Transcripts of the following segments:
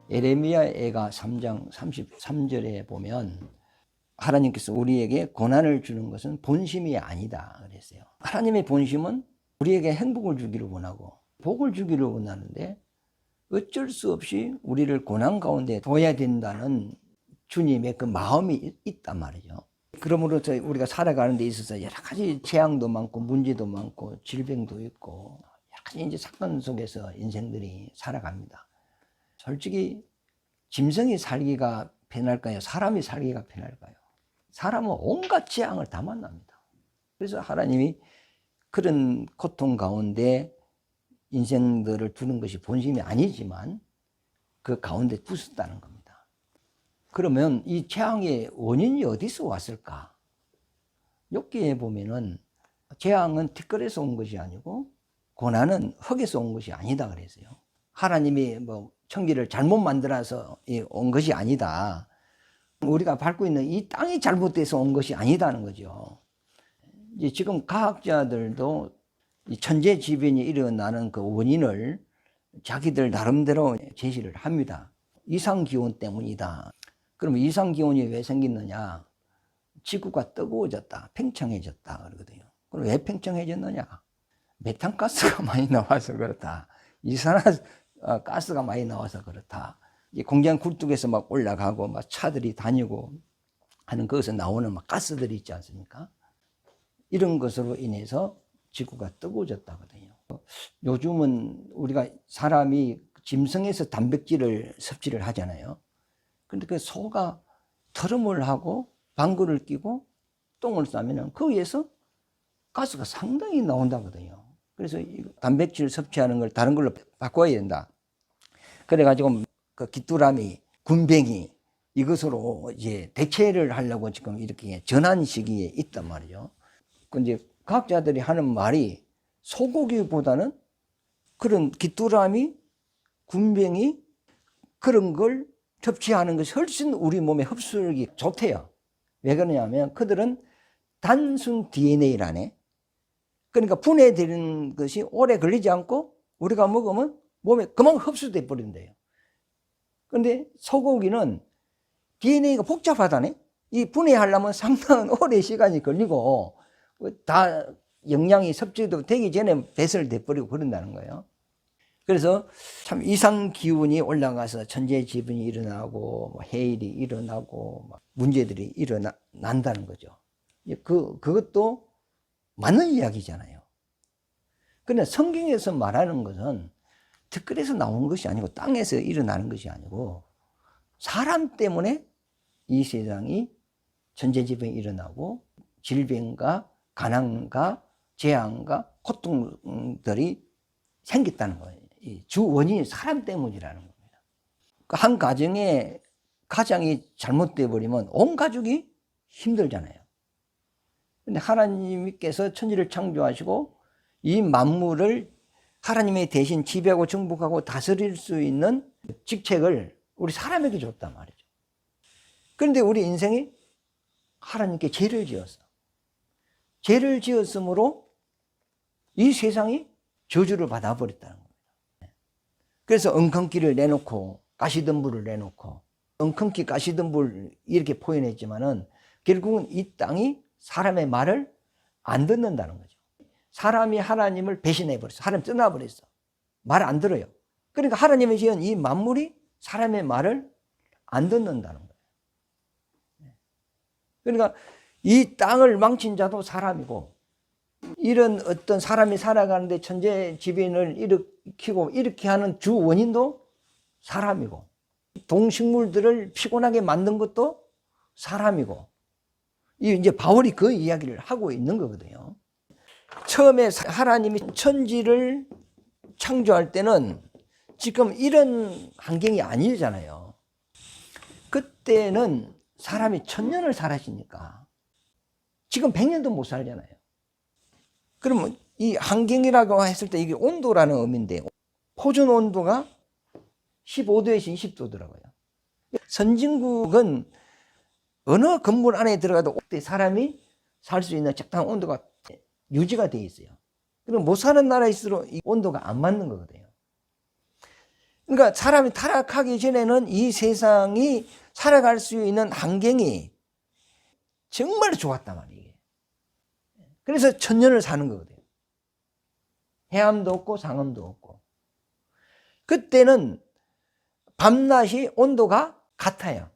예레미야애가 3장 33절에 보면 하나님께서 우리에게 고난을 주는 것은 본심이 아니다 그랬어요. 하나님의 본심은 우리에게 행복을 주기를 원하고 복을 주기를 원하는데 어쩔 수 없이 우리를 고난 가운데 둬야 된다는 주님의 그 마음이 있단 말이죠. 그러므로 우리가 살아가는 데 있어서 여러 가지 재앙도 많고 문제도 많고 질병도 있고 여러 가지 이제 사건 속에서 인생들이 살아갑니다. 솔직히 짐승이 살기가 편할까요? 사람이 살기가 편할까요? 사람은 온갖 재앙을 다 만납니다. 그래서 하나님이 그런 고통 가운데 인생들을 두는 것이 본심이 아니지만 그 가운데 두셨다는 겁니다. 그러면 이 재앙의 원인이 어디서 왔을까? 욥기에 보면은 재앙은 티끌에서 온 것이 아니고 고난은 흙에서 온 것이 아니다 그랬어요. 하나님이 천기를 잘못 만들어서 온 것이 아니다. 우리가 밟고 있는 이 땅이 잘못돼서 온 것이 아니다는 거죠. 이제 지금 과학자들도 이 천재지변이 일어나는 그 원인을 자기들 나름대로 제시를 합니다. 이상기온 때문이다. 그럼 이상기온이 왜 생겼느냐? 지구가 뜨거워졌다, 팽창해졌다 그러거든요. 그럼 왜 팽창해졌느냐? 메탄가스가 많이 나와서 그렇다. 이산화가스가 많이 나와서 그렇다. 공장 굴뚝에서 막 올라가고 막 차들이 다니고 하는 거기서 나오는 막 가스들이 있지 않습니까? 이런 것으로 인해서 지구가 뜨거워졌다거든요. 요즘은 우리가 사람이 짐승에서 단백질을 섭취를 하잖아요. 근데 그 소가 트름을 하고 방구를 끼고 똥을 싸면은 거기에서 가스가 상당히 나온다거든요. 그래서 단백질 섭취하는 걸 다른 걸로 바꿔야 된다. 그래가지고 그 귀뚜라미, 군뱅이 이것으로 이제 대체를 하려고 지금 이렇게 전환 시기에 있단 말이죠. 근데 과학자들이 하는 말이 소고기보다는 그런 귀뚜라미, 군뱅이 그런 걸 섭취하는 것이 훨씬 우리 몸에 흡수력이 좋대요. 왜 그러냐면 그들은 단순 DNA라네. 그러니까 분해되는 것이 오래 걸리지 않고 우리가 먹으면 몸에 금방 흡수돼 버린대요. 그런데 소고기는 DNA가 복잡하다네. 이 분해하려면 상당한 오래 시간이 걸리고 다 영양이 섭취도 되기 전에 배설돼 버리고 그런다는 거예요. 그래서 참 이상 기온이 올라가서 천재지변이 일어나고 해일이 일어나고 문제들이 일어난다는 거죠. 그것도 맞는 이야기잖아요. 그런데 성경에서 말하는 것은 티끌에서 나온 것이 아니고 땅에서 일어나는 것이 아니고 사람 때문에 이 세상이 천재지변이 일어나고 질병과 가난과 재앙과 고통들이 생겼다는 거예요. 주 원인이 사람 때문이라는 겁니다. 한 가정에 가장이 잘못돼 버리면 온 가족이 힘들잖아요. 근데 하나님께서 천지를 창조하시고 이 만물을 하나님의 대신 지배하고 정복하고 다스릴 수 있는 직책을 우리 사람에게 줬단 말이죠. 그런데 우리 인생이 하나님께 죄를 지었어. 죄를 지었으므로 이 세상이 저주를 받아버렸다는 겁니다. 그래서 엉겅퀴를 내놓고 가시덤불을 내놓고 엉겅퀴 가시덤불 이렇게 표현했지만은 결국은 이 땅이 사람의 말을 안 듣는다는 거죠. 사람이 하나님을 배신해버렸어. 하나님 떠나버렸어. 말 안 들어요. 그러니까 하나님의 지은 이 만물이 사람의 말을 안 듣는다는 거예요. 그러니까 이 땅을 망친 자도 사람이고 이런 어떤 사람이 살아가는데 천재지변을 일으키고 이렇게 하는 주 원인도 사람이고 동식물들을 피곤하게 만든 것도 사람이고 이제 바울이 그 이야기를 하고 있는 거거든요. 처음에 하나님이 천지를 창조할 때는 지금 이런 환경이 아니잖아요. 그때는 사람이 1000년을 살았으니까 지금 100년도 못 살잖아요. 그러면 이 환경이라고 했을 때 이게 온도라는 의미인데 표준 온도가 15도에서 20도더라고요. 선진국은 어느 건물 안에 들어가도 사람이 살 수 있는 적당한 온도가 유지가 되어 있어요. 그럼 못 사는 나라일수록 이 온도가 안 맞는 거거든요. 그러니까 사람이 타락하기 전에는 이 세상이 살아갈 수 있는 환경이 정말 좋았단 말이에요. 그래서 천년을 사는 거거든요. 해암도 없고 상암도 없고. 그때는 밤낮이 온도가 같아요.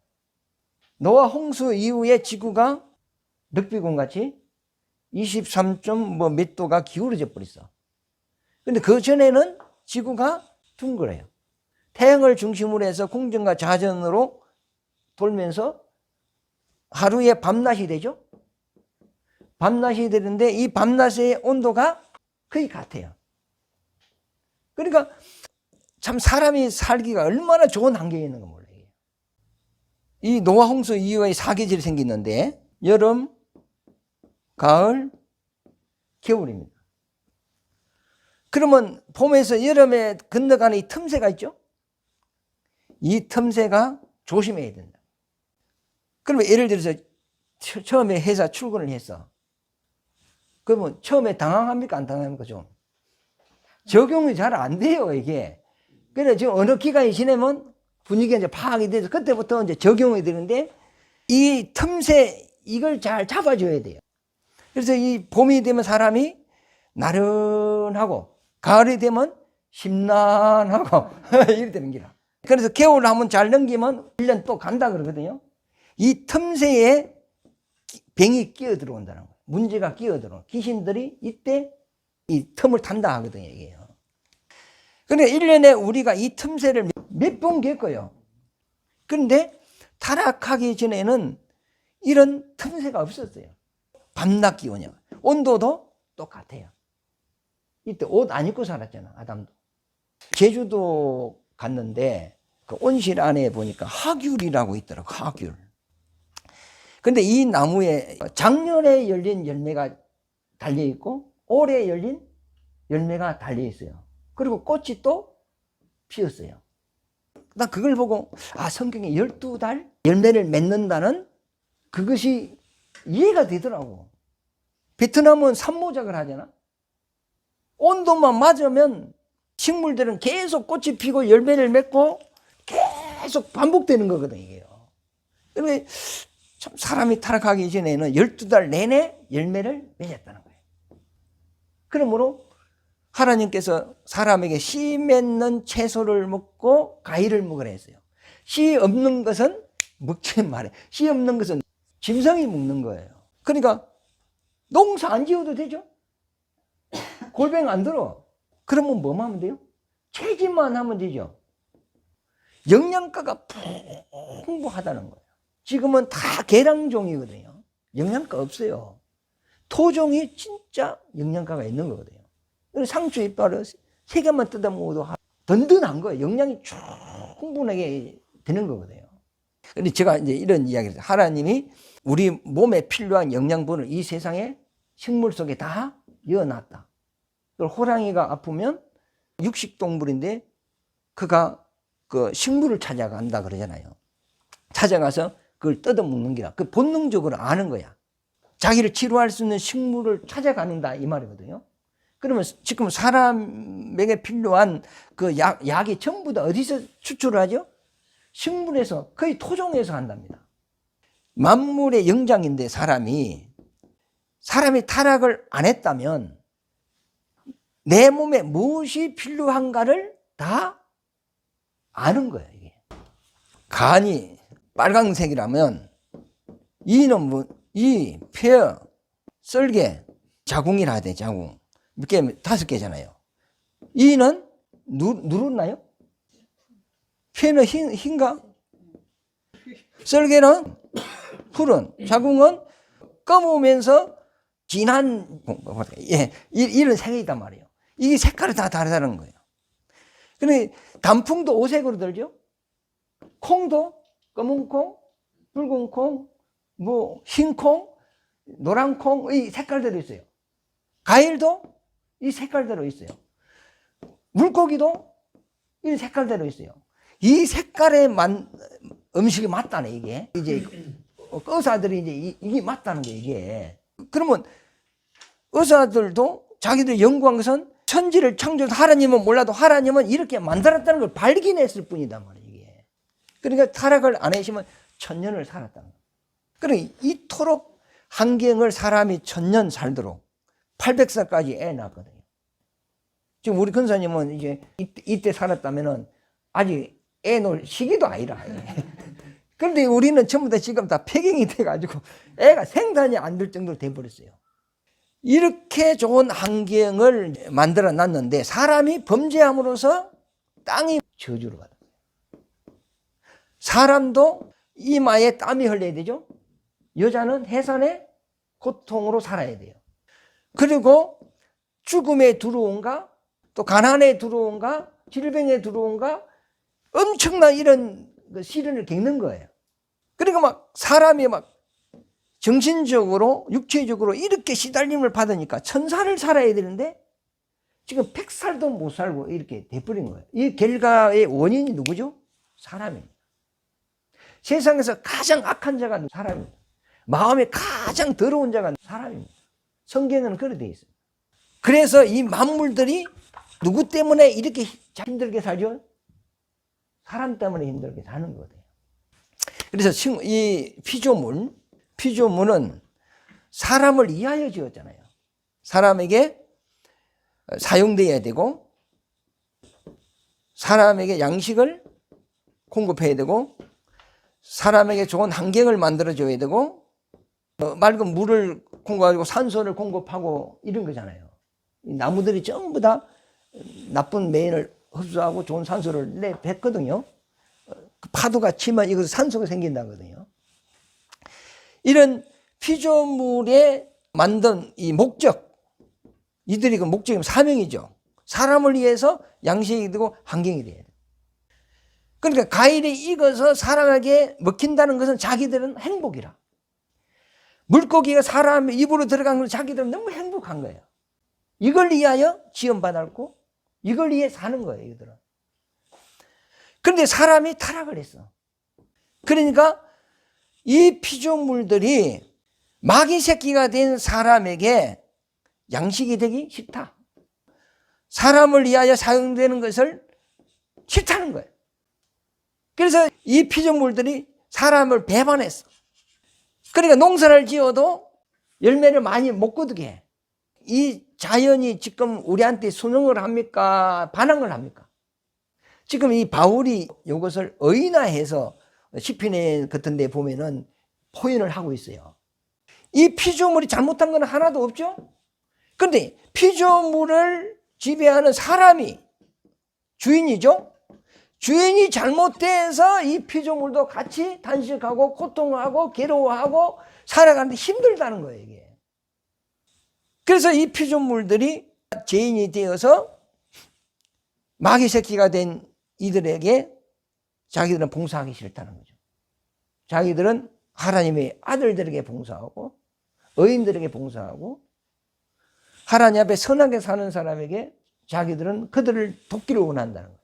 노아 홍수 이후에 지구가 럭비공같이 23점 몇 도가 기울어져 버렸어. 근데 그 전에는 지구가 둥그래요. 태양을 중심으로 해서 공전과 자전으로 돌면서 하루에 밤낮이 되죠. 밤낮이 되는데 이 밤낮의 온도가 거의 같아요. 그러니까 참 사람이 살기가 얼마나 좋은 환경에 있는 거 몰라요. 이 노아 홍수 이후에 사계절이 생겼는데 여름, 가을, 겨울입니다. 그러면 봄에서 여름에 건너가는 이 틈새가 있죠? 이 틈새가 조심해야 된다. 그러면 예를 들어서 처음에 회사 출근을 했어. 그러면 처음에 당황합니까? 안 당황합니까? 좀 적용이 잘 안 돼요, 이게. 그래 지금 어느 기간이 지나면 분위기가 이제 파악이 돼서 그때부터 이제 적용이 되는데 이 틈새 이걸 잘 잡아줘야 돼요. 그래서 이 봄이 되면 사람이 나른하고 가을이 되면 심란하고 이렇게 되는 거라. 그래서 겨울을 한번 잘 넘기면 1년 또 간다 그러거든요. 이 틈새에 병이 끼어 들어온다는 거예요. 문제가 끼어 들어온 귀신들이 이때 이 틈을 탄다 하거든요, 이게요. 그러니까 1년에 우리가 이 틈새를 몇 번 겪어요. 그런데 타락하기 전에는 이런 틈새가 없었어요. 밤낮 기온이요. 온도도 똑같아요. 이때 옷 안 입고 살았잖아, 아담도. 제주도 갔는데 그 온실 안에 보니까 하귤이라고 있더라고, 하귤. 근데 이 나무에 작년에 열린 열매가 달려있고 올해 열린 열매가 달려있어요. 그리고 꽃이 또 피었어요. 나 그걸 보고 성경에 12달 열매를 맺는다는 그것이 이해가 되더라고. 베트남은 산모작을 하잖아. 온도만 맞으면 식물들은 계속 꽃이 피고 열매를 맺고 계속 반복되는 거거든, 이게요. 그런데 참 사람이 타락하기 전에는 12달 내내 열매를 맺었다는 거예요. 그러므로 하나님께서 사람에게 씨 맺는 채소를 먹고 과일을 먹으라 했어요. 씨 없는 것은 먹지 말아요. 씨 없는 것은 짐승이 먹는 거예요. 그러니까 농사 안 지어도 되죠? 골뱅이 안 들어. 그러면 뭐만 하면 돼요? 채집만 하면 되죠. 영양가가 풍부하다는 거예요. 지금은 다 계량종이거든요. 영양가 없어요. 토종이 진짜 영양가가 있는 거거든요. 상추 이빨을 3개만 뜯어 먹어도 든든한 거예요. 영양이 충분하게 되는 거거든요. 근데 제가 이제 이런 이야기를 해요. 하나님이 우리 몸에 필요한 영양분을 이 세상에 식물 속에 다 넣어놨다. 호랑이가 아프면 육식동물인데 그가 그 식물을 찾아간다 그러잖아요. 찾아가서 그걸 뜯어 먹는 게라. 그 본능적으로 아는 거야. 자기를 치료할 수 있는 식물을 찾아가는다 이 말이거든요. 그러면 지금 사람에게 필요한 그 약이 전부 다 어디서 추출을 하죠? 식물에서, 거의 토종에서 한답니다. 만물의 영장인데 사람이 타락을 안 했다면 내 몸에 무엇이 필요한가를 다 아는 거예요, 이게. 간이 빨강색이라면 이는 이, 폐, 썰개, 자궁이라 해야 돼, 자궁. 몇 개? 5개잖아요. 이는 누렇나요? 폐는 흰가? 썰개는 푸른, 자궁은 검으면서 진한, 이런 색이 있단 말이에요. 이게 색깔이 다 다르다는 거예요. 근데 단풍도 5색으로 들죠? 콩도 검은 콩, 붉은 콩, 흰 콩, 노란 콩, 이 색깔대로 있어요. 과일도 이 색깔대로 있어요. 물고기도 이 색깔대로 있어요. 이 색깔의 음식이 맞다네, 이게. 이제 의사들이 이제 이게 맞다는 거예요, 이게. 그러면 의사들도 자기들이 연구한 것은 천지를 창조해서 하나님은 몰라도 하나님은 이렇게 만들었다는 걸 발견했을 뿐이단 말이에요. 이게. 그러니까 타락을 안 하시면 천년을 살았다는 거예요. 그러니까 이토록 환경을 사람이 천년 살도록 800살까지 애 낳았거든요. 지금 우리 근사님은 이제 이때 살았다면은 아직 애 놓을 시기도 아니라. 그런데 우리는 전부 다 지금 다 폐경이 돼가지고 애가 생산이 안 될 정도로 돼버렸어요. 이렇게 좋은 환경을 만들어 놨는데 사람이 범죄함으로써 땅이 저주를 받아요. 사람도 이마에 땀이 흘려야 되죠. 여자는 해산의 고통으로 살아야 돼요. 그리고 죽음에 두려움과 또 가난에 두려움과 질병에 두려움과 엄청난 이런 시련을 겪는 거예요. 그러니까 막 사람이 막 정신적으로 육체적으로 이렇게 시달림을 받으니까 천사를 살아야 되는데 지금 100살도 못 살고 이렇게 돼버린 거예요. 이 결과의 원인이 누구죠? 사람입니다. 세상에서 가장 악한 자가 사람입니다. 마음에 가장 더러운 자가 사람입니다. 성경에는 그렇게 되어 있어요. 그래서 이 만물들이 누구 때문에 이렇게 힘들게 살죠? 사람 때문에 힘들게 사는 거예요. 그래서 이 피조물은 사람을 위하여 지었잖아요. 사람에게 사용되어야 되고 사람에게 양식을 공급해야 되고 사람에게 좋은 환경을 만들어줘야 되고 맑은 물을 공급하고 산소를 공급하고 이런 거잖아요. 이 나무들이 전부 다 나쁜 매연을 흡수하고 좋은 산소를 내뱉거든요. 파도가 치면 이것도 산소가 생긴다거든요. 이런 피조물에 만든 이 목적, 이들이 그 목적이면 사명이죠. 사람을 위해서 양식이 되고 환경이 돼야 돼요. 그러니까 과일이 익어서 사람에게 먹힌다는 것은 자기들은 행복이라. 물고기가 사람 입으로 들어간 건 자기들은 너무 행복한 거예요. 이걸 위하여 지원받았고 이걸 위해 사는 거예요. 이들은. 그런데 사람이 타락을 했어. 그러니까 이 피조물들이 마귀 새끼가 된 사람에게 양식이 되기 싫다. 사람을 위하여 사용되는 것을 싫다는 거예요. 그래서 이 피조물들이 사람을 배반했어. 그러니까 농사를 지어도 열매를 많이 못 거두게 해. 이 자연이 지금 우리한테 순응을 합니까? 반항을 합니까? 지금 이 바울이 이것을 의인화해서 시편에 같은 데 보면은 표현을 하고 있어요. 이 피조물이 잘못한 건 하나도 없죠? 그런데 피조물을 지배하는 사람이 주인이죠? 주인이 잘못돼서 이 피조물도 같이 단식하고 고통하고 괴로워하고 살아가는데 힘들다는 거예요, 이게. 그래서 이 피조물들이 죄인이 되어서 마귀 새끼가 된 이들에게 자기들은 봉사하기 싫다는 거죠. 자기들은 하나님의 아들들에게 봉사하고 의인들에게 봉사하고 하나님 앞에 선하게 사는 사람에게 자기들은 그들을 돕기를 원한다는 거예요.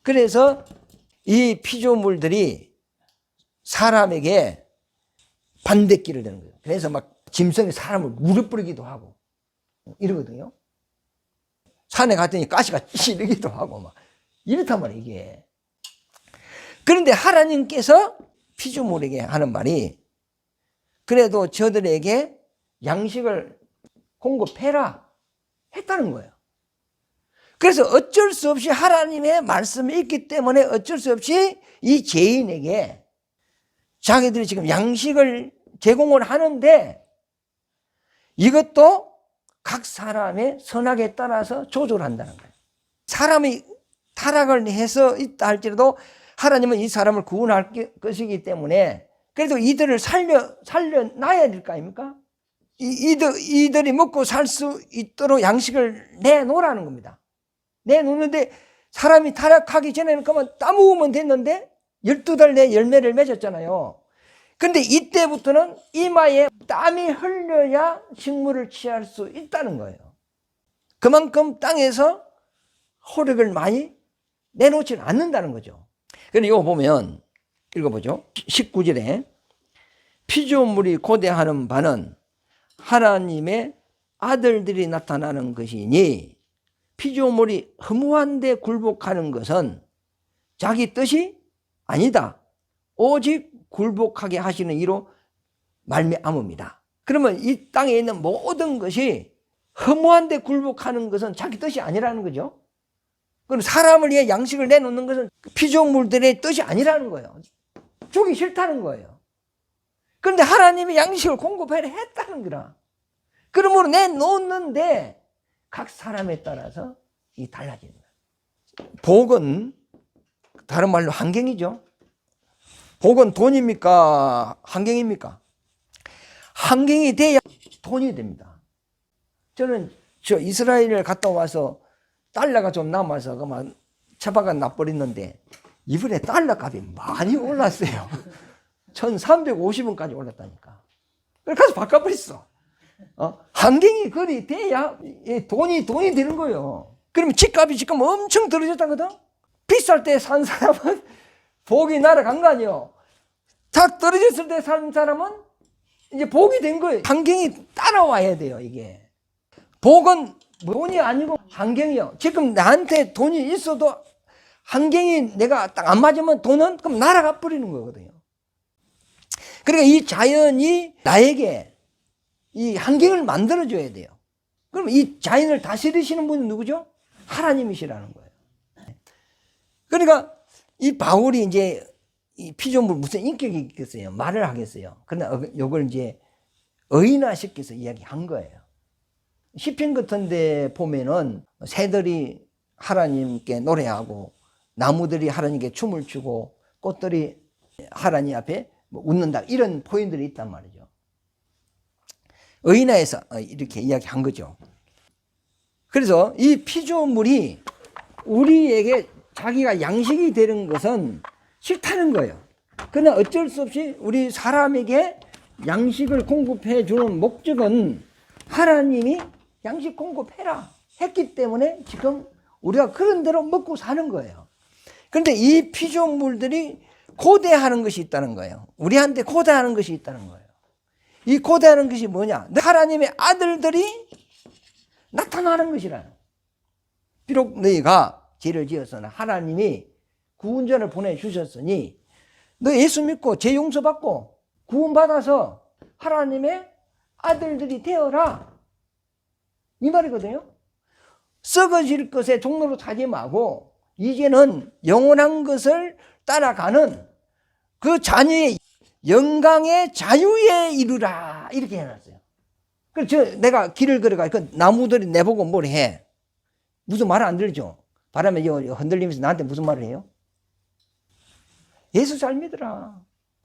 그래서 이 피조물들이 사람에게 반대길을 되는 거예요. 그래서 막 짐승이 사람을 물에 뿌리기도 하고 이러거든요. 산에 갔더니 가시가 찌르기도 하고 막 이렇단 말이에요, 이게. 그런데 하나님께서 피조물에게 하는 말이 그래도 저들에게 양식을 공급해라 했다는 거예요. 그래서 어쩔 수 없이 하나님의 말씀이 있기 때문에 어쩔 수 없이 이 죄인에게 자기들이 지금 양식을 제공을 하는데 이것도 각 사람의 선악에 따라서 조절한다는 거예요. 사람이 타락을 해서 있다 할지라도 하나님은 이 사람을 구원할 것이기 때문에 그래도 이들을 살려놔야 될 거 아닙니까? 이들이 먹고 살 수 있도록 양식을 내놓으라는 겁니다. 내놓는데 사람이 타락하기 전에는 그만 따먹으면 됐는데 12달 내 열매를 맺었잖아요. 그런데 이때부터는 이마에 땀이 흘려야 식물을 취할 수 있다는 거예요. 그만큼 땅에서 호력을 많이 내놓지는 않는다는 거죠. 그런데 이거 보면 읽어보죠. 19절에 피조물이 고대하는 바는 하나님의 아들들이 나타나는 것이니 피조물이 허무한데 굴복하는 것은 자기 뜻이 아니다. 오직 굴복하게 하시는 이로 말미암음이다. 그러면 이 땅에 있는 모든 것이 허무한데 굴복하는 것은 자기 뜻이 아니라는 거죠. 그럼 사람을 위해 양식을 내놓는 것은 피조물들의 뜻이 아니라는 거예요. 주기 싫다는 거예요. 그런데 하나님이 양식을 공급하려 했다는 거라. 그러므로 내놓는데 각 사람에 따라서 이 달라지는 거예요. 복은 다른 말로 환경이죠. 복은 돈입니까? 환경입니까? 환경이 돼야 돈이 됩니다. 저는 이스라엘을 갔다 와서 달러가 좀 남아서 그만 처박아 놔버렸는데 이번에 달러 값이 많이 올랐어요. 1350원까지 올랐다니까. 그래서 바꿔버렸어. 환경이 그리 돼야 돈이 되는 거예요. 그러면 집값이 지금 엄청 떨어졌다거든? 비쌀 때 산 사람은 복이 날아간 거 아니에요. 딱 떨어졌을 때 산 사람은 이제 복이 된 거예요. 환경이 따라와야 돼요, 이게. 복은 돈이 아니고 환경이요. 지금 나한테 돈이 있어도 환경이 내가 딱 안 맞으면 돈은 그럼 날아가 버리는 거거든요. 그러니까 이 자연이 나에게 이 환경을 만들어줘야 돼요. 그럼 이 자연을 다스리시는 분이 누구죠? 하나님이시라는 거예요. 그러니까 이 바울이 이제 이 피조물 무슨 인격이 있겠어요? 말을 하겠어요. 그러나 이걸 이제 의인화시켜서 이야기한 거예요. 시편 같은 데 보면은 새들이 하나님께 노래하고 나무들이 하나님께 춤을 추고 꽃들이 하나님 앞에 웃는다, 이런 포인트들이 있단 말이죠. 의인화해서 이렇게 이야기한 거죠. 그래서 이 피조물이 우리에게 자기가 양식이 되는 것은 싫다는 거예요. 그러나 어쩔 수 없이 우리 사람에게 양식을 공급해 주는 목적은 하나님이 양식 공급해라 했기 때문에 지금 우리가 그런 대로 먹고 사는 거예요. 그런데 이 피조물들이 고대하는 것이 있다는 거예요. 우리한테 고대하는 것이 있다는 거예요. 이 고대하는 것이 뭐냐? 하나님의 아들들이 나타나는 것이라는. 비록 너희가 죄를 지었으나 하나님이 구원자를 보내주셨으니 너 예수 믿고 죄 용서받고 구원받아서 하나님의 아들들이 되어라, 이 말이거든요. 썩어질 것에 종로로 타지 말고 이제는 영원한 것을 따라가는 그 자녀의 영광의 자유에 이르라, 이렇게 해놨어요. 그래서 내가 길을 걸어가 그 나무들이 내보고 뭘 해? 무슨 말 안 들죠? 바람에 흔들리면서 나한테 무슨 말을 해요? 예수 잘 믿으라.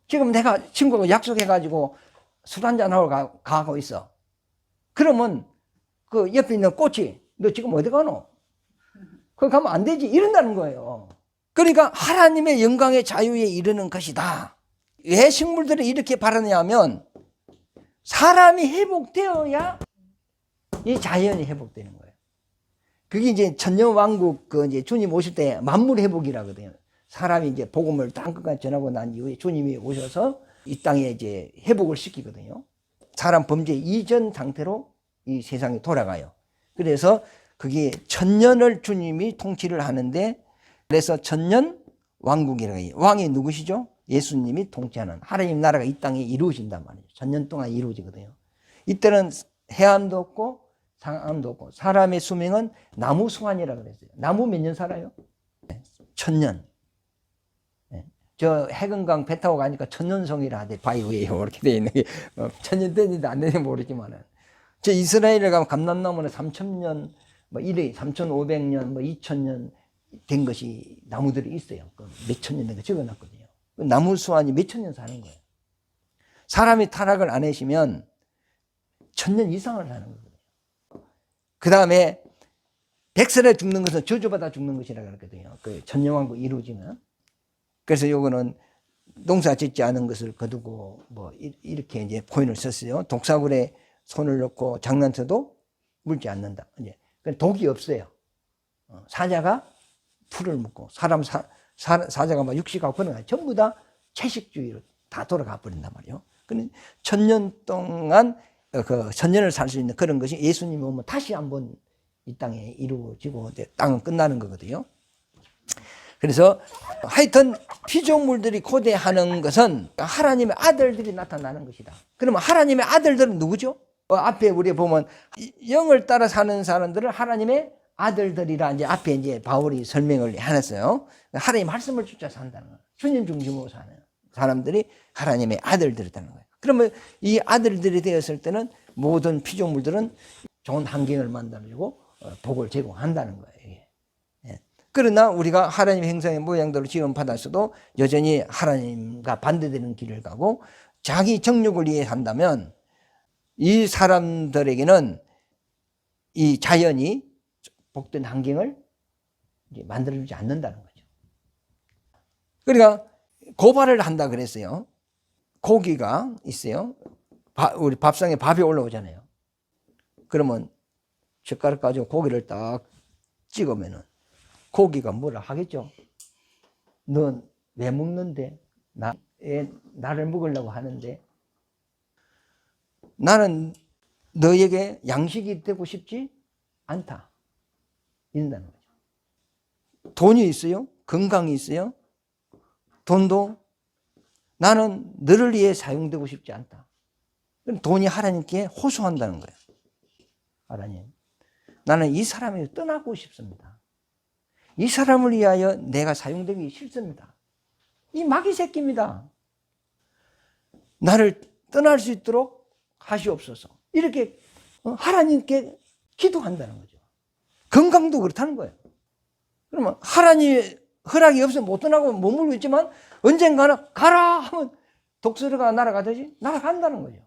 지금 내가 친구가 약속해가지고 술 한잔하고 가고 있어. 그러면 그 옆에 있는 꽃이 너 지금 어디 가노? 거기 가면 안 되지, 이런다는 거예요. 그러니까 하나님의 영광의 자유에 이르는 것이다. 왜 식물들이 이렇게 바라냐면 사람이 회복되어야 이 자연이 회복되는 거예요. 그게 이제 천년왕국 이제 주님 오실 때 만물 회복이라거든요. 사람이 이제 복음을 땅끝까지 전하고 난 이후에 주님이 오셔서 이 땅에 이제 회복을 시키거든요. 사람 범죄 이전 상태로 이 세상이 돌아가요. 그래서 그게 천년을 주님이 통치를 하는데, 그래서 천년 왕국이라고 해요. 왕이 누구시죠? 예수님이 통치하는 하나님 나라가 이 땅에 이루어진단 말이에요. 천년 동안 이루어지거든요. 이때는 해암도 없고 상암도 없고 사람의 수명은 나무 수환이라고 그랬어요. 나무 몇 년 살아요? 천년. 저 해금강 배 타고 가니까 천년성이라 하대. 바위 위에 이렇게 돼 있는 게 천년 됐는지 안 됐는지 모르지만은, 저 이스라엘에 가면 감람나무는 3000년 뭐 이래 3500년 뭐 2000년 된 것이 나무들이 있어요. 몇천 년 된 거 적어놨거든요. 나무 수완이 몇천 년 사는 거예요. 사람이 타락을 안 하시면 1000년 이상을 사는 거거든요. 그 다음에 백설에 죽는 것은 저주받아 죽는 것이라고 그랬거든요. 그 천년왕국 이루어지면. 그래서 요거는 농사 짓지 않은 것을 거두고 뭐 이렇게 이제 포인을 썼어요. 독사굴에 손을 넣고 장난쳐도 물지 않는다. 이제 독이 없어요. 사자가 풀을 먹고 사자가 막 육식하고 그런 거 전부 다 채식주의로 다 돌아가 버린단 말이에요. 근데 천년 동안 그 천년을 살 수 있는 그런 것이 예수님이 오면 다시 한번 이 땅에 이루어지고 이제 땅은 끝나는 거거든요. 그래서 하여튼 피조물들이 고대하는 것은 하나님의 아들들이 나타나는 것이다. 그러면 하나님의 아들들은 누구죠? 앞에 우리 보면 영을 따라 사는 사람들은 하나님의 아들들이라 이제 앞에 이제 바울이 설명을 해놨어요. 하나님 말씀을 쫓아 산다는 거예요. 주님 중심으로 사는 사람들이 하나님의 아들들이라는 거예요. 그러면 이 아들들이 되었을 때는 모든 피조물들은 좋은 환경을 만들어주고 복을 제공한다는 거예요. 예. 그러나 우리가 하나님의 형상의 모양대로 지음받았어도 여전히 하나님과 반대되는 길을 가고 자기 정욕을 위해 산다면 이 사람들에게는 이 자연이 복된 환경을 만들어주지 않는다는 거죠. 그러니까 고발을 한다 그랬어요. 고기가 있어요. 우리 밥상에 밥이 올라오잖아요. 그러면 젓가락 가지고 고기를 딱 찍으면은 고기가 뭐라 하겠죠? 넌 왜 먹는데? 나를 먹으려고 하는데 나는 너에게 양식이 되고 싶지 않다. 이런다는 거죠. 돈이 있어요? 건강이 있어요? 돈도 나는 너를 위해 사용되고 싶지 않다. 돈이 하나님께 호소한다는 거예요. 하나님, 나는 이 사람에게 떠나고 싶습니다. 이 사람을 위하여 내가 사용되기 싫습니다. 이 마귀 새끼입니다. 나를 떠날 수 있도록 하시옵소서. 이렇게 하나님께 기도한다는 거죠. 건강도 그렇다는 거예요. 그러면 하나님의 허락이 없으면 못 떠나고 머물고 있지만 언젠가는 가라 하면 독수리가 날아가듯이 날아간다는 거죠.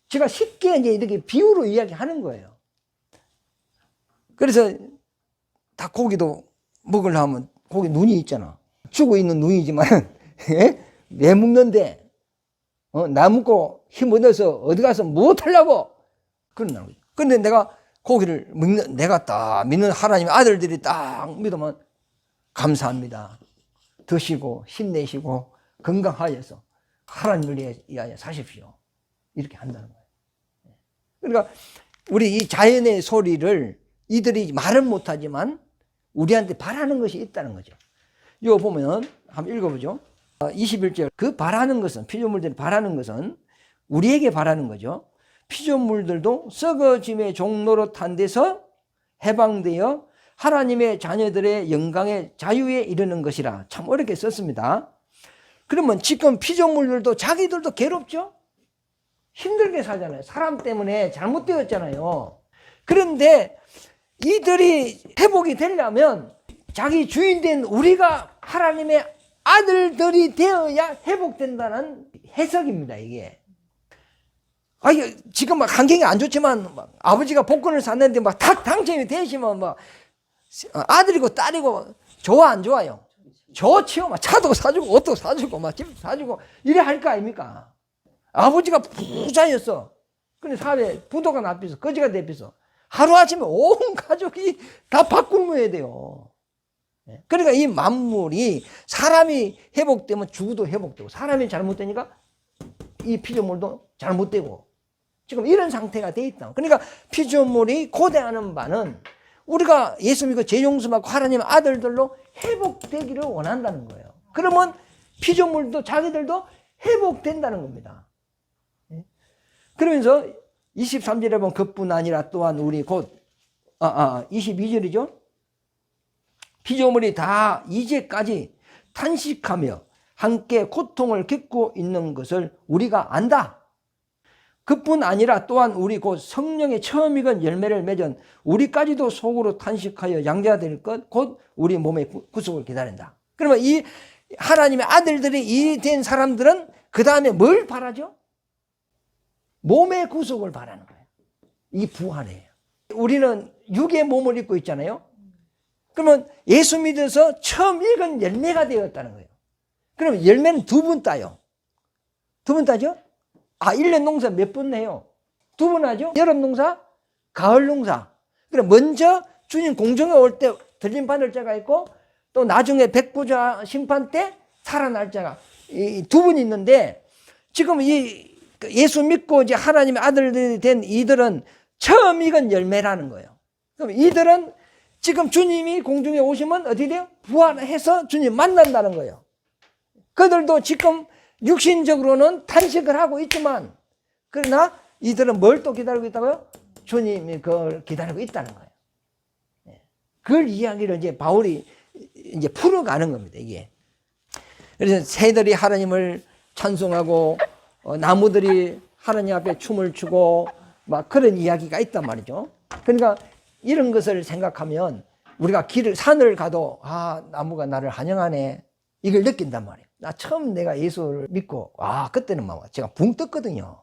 제가 쉽게 이제 이렇게 비유로 이야기하는 거예요. 그래서 닭고기도 먹으려면 고기 눈이 있잖아. 죽어 있는 눈이지만 왜 먹는데? 나 먹고 힘 얻어서 어디 가서 뭐 하려고? 그런다는 거죠. 그런데 내가 고기를 먹는, 내가 딱 믿는 하나님의 아들들이 딱 믿으면 감사합니다. 드시고 힘내시고 건강하여서 하나님을 위하여 사십시오. 이렇게 한다는 거예요. 그러니까 우리 이 자연의 소리를 이들이 말은 못하지만 우리한테 바라는 것이 있다는 거죠. 이거 보면 한번 읽어보죠. 21절. 그 바라는 것은, 피조물들이 바라는 것은 우리에게 바라는 거죠. 피조물들도 썩어짐의 종로로 탄 데서 해방되어 하나님의 자녀들의 영광의 자유에 이르는 것이라. 참 어렵게 썼습니다. 그러면 지금 피조물들도 자기들도 괴롭죠? 힘들게 살잖아요. 사람 때문에 잘못되었잖아요. 그런데 이들이 회복이 되려면 자기 주인된 우리가 하나님의 아들들이 되어야 회복된다는 해석입니다, 이게. 지금 막 환경이 안 좋지만 막 아버지가 복권을 샀는데 막 탁 당첨이 되시면 막 아들이고 딸이고 좋아 안 좋아요? 좋지요. 막 차도 사주고 옷도 사주고 막 집도 사주고 이래 할 거 아닙니까? 아버지가 부자였어. 근데 사회에 부도가 납비서 거지가 대비서 하루아침에 온 가족이 다 바꾸어야 돼요. 그러니까 이 만물이 사람이 회복되면 주도 회복되고 사람이 잘못되니까 이 피조물도 잘못되고 지금 이런 상태가 돼 있다. 그러니까 피조물이 고대하는 바는 우리가 예수 믿고 죄 용서받고 하나님의 아들들로 회복되기를 원한다는 거예요. 그러면 피조물도 자기들도 회복된다는 겁니다. 그러면서 23절에 보면 그뿐 아니라 또한 우리 곧 22절이죠. 피조물이 다 이제까지 탄식하며 함께 고통을 겪고 있는 것을 우리가 안다. 그뿐 아니라 또한 우리 곧 성령의 처음 익은 열매를 맺은 우리까지도 속으로 탄식하여 양자될 것 곧 우리 몸의 구속을 기다린다. 그러면 이 하나님의 아들들이 이 된 사람들은 그 다음에 뭘 바라죠? 몸의 구속을 바라는 거예요. 이 부활이에요. 우리는 육의 몸을 입고 있잖아요. 그러면 예수 믿어서 처음 익은 열매가 되었다는 거예요. 그러면 열매는 두 번 따요. 두 번 따죠? 1년 농사 몇 번 해요? 두 번 하죠? 여름 농사, 가을 농사. 그럼 먼저 주님 공중에 올 때 들림 받을 자가 있고 또 나중에 백부자 심판 때 살아날 자가 두 번 있는데 지금 이 예수 믿고 이제 하나님의 아들들이 된 이들은 처음 익은 열매라는 거예요. 그럼 이들은 지금 주님이 공중에 오시면 어떻게 돼요? 부활해서 주님 만난다는 거예요. 그들도 지금 육신적으로는 탄식을 하고 있지만, 그러나 이들은 뭘 또 기다리고 있다고요? 주님이 그걸 기다리고 있다는 거예요. 그 이야기를 이제 바울이 이제 풀어가는 겁니다, 이게. 그래서 새들이 하나님을 찬송하고, 나무들이 하나님 앞에 춤을 추고, 막 그런 이야기가 있단 말이죠. 그러니까 이런 것을 생각하면 우리가 산을 가도, 아, 나무가 나를 환영하네. 이걸 느낀단 말이에요. 나 처음 내가 예수를 믿고, 그때는 막 제가 붕 떴거든요.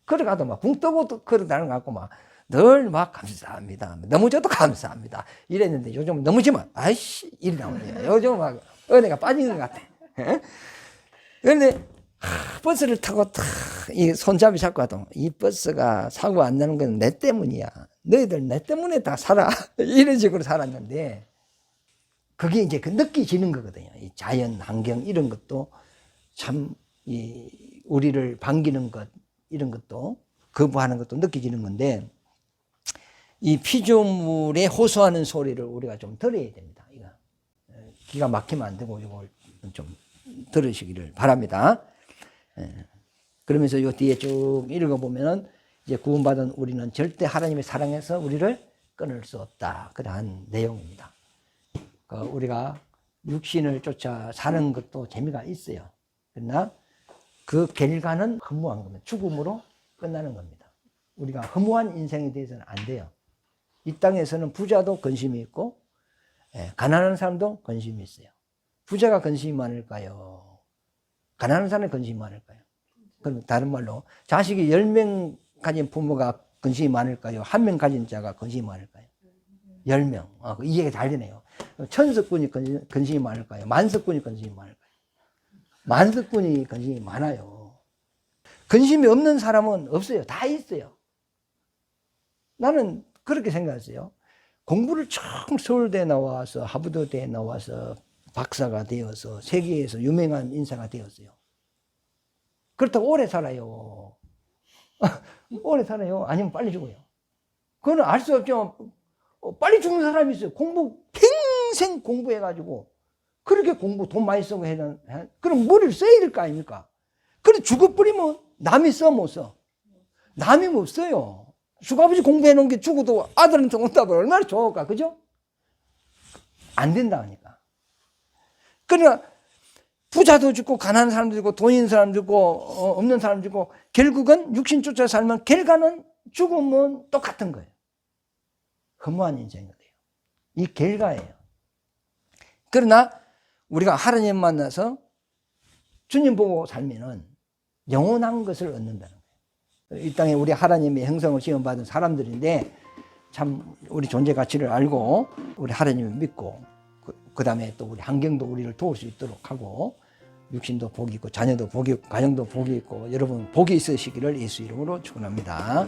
걸어가도 막 붕 뜨고 걸어다니는 것 같고, 막 늘 막 감사합니다. 넘어져도 감사합니다. 이랬는데 요즘 넘어지면, 아이씨, 이리 나오네요. 요즘 막 은혜가 빠진 것 같아. 그런데 버스를 타고 이 손잡이 잡고 가도, 이 버스가 사고 안 나는 건 내 때문이야. 너희들 내 때문에 다 살아. 이런 식으로 살았는데, 그게 이제 그 느껴지는 거거든요. 이 자연 환경 이런 것도 참 우리를 반기는 것, 이런 것도 거부하는 것도 느껴지는 건데, 이 피조물에 호소하는 소리를 우리가 좀 들어야 됩니다. 이거 기가 막히면 안 되고 이걸 좀 들으시기를 바랍니다. 그러면서 이 뒤에 쭉 읽어보면 이제 구원받은 우리는 절대 하나님의 사랑에서 우리를 끊을 수 없다. 그러한 내용입니다. 우리가 육신을 쫓아 사는 것도 재미가 있어요. 그러나 그 결과는 허무한 겁니다. 죽음으로 끝나는 겁니다. 우리가 허무한 인생에 대해서는 안 돼요. 이 땅에서는 부자도 근심이 있고, 가난한 사람도 근심이 있어요. 부자가 근심이 많을까요? 가난한 사람이 근심이 많을까요? 그럼 다른 말로, 자식이 10명 가진 부모가 근심이 많을까요? 1명 가진 자가 근심이 많을까요? 10명. 이 얘기 달리네요. 천석군이 근심이 많을까요? 만석군이 근심이 많을까요? 만석군이 근심이 많아요. 근심이 없는 사람은 없어요. 다 있어요. 나는 그렇게 생각했어요. 공부를 참 서울대에 나와서 하버드대에 나와서 박사가 되어서 세계에서 유명한 인사가 되었어요. 그렇다고 오래 살아요. 오래 살아요. 아니면 빨리 죽어요. 그거는 알 수 없죠. 빨리 죽는 사람이 있어요. 평생 공부해가지고 그렇게 돈 많이 쓰고 그럼 머리를 써야 될 거 아닙니까? 그래 죽어버리면 남이 써 못 써? 남이 못 써요. 주아버지 공부해 놓은 게 죽어도 아들한테 온다고 얼마나 좋을까, 그죠? 안 된다니까. 그러니까 부자도 죽고 가난한 사람도 죽고 돈 있는 사람도 죽고 없는 사람도 죽고 결국은 육신 쫓아 살면 결과는 죽음은 똑같은 거예요. 허무한 인생이 돼요. 이 결과예요. 그러나 우리가 하나님 만나서 주님 보고 살면은 영원한 것을 얻는다는 거예요. 이 땅에 우리 하나님의 형상을 시험받은 사람들인데 참 우리 존재 가치를 알고 우리 하나님을 믿고 그 다음에 또 우리 환경도 우리를 도울 수 있도록 하고 육신도 복이 있고 자녀도 복이 있고 가정도 복이 있고 여러분 복이 있으시기를 예수 이름으로 축원합니다.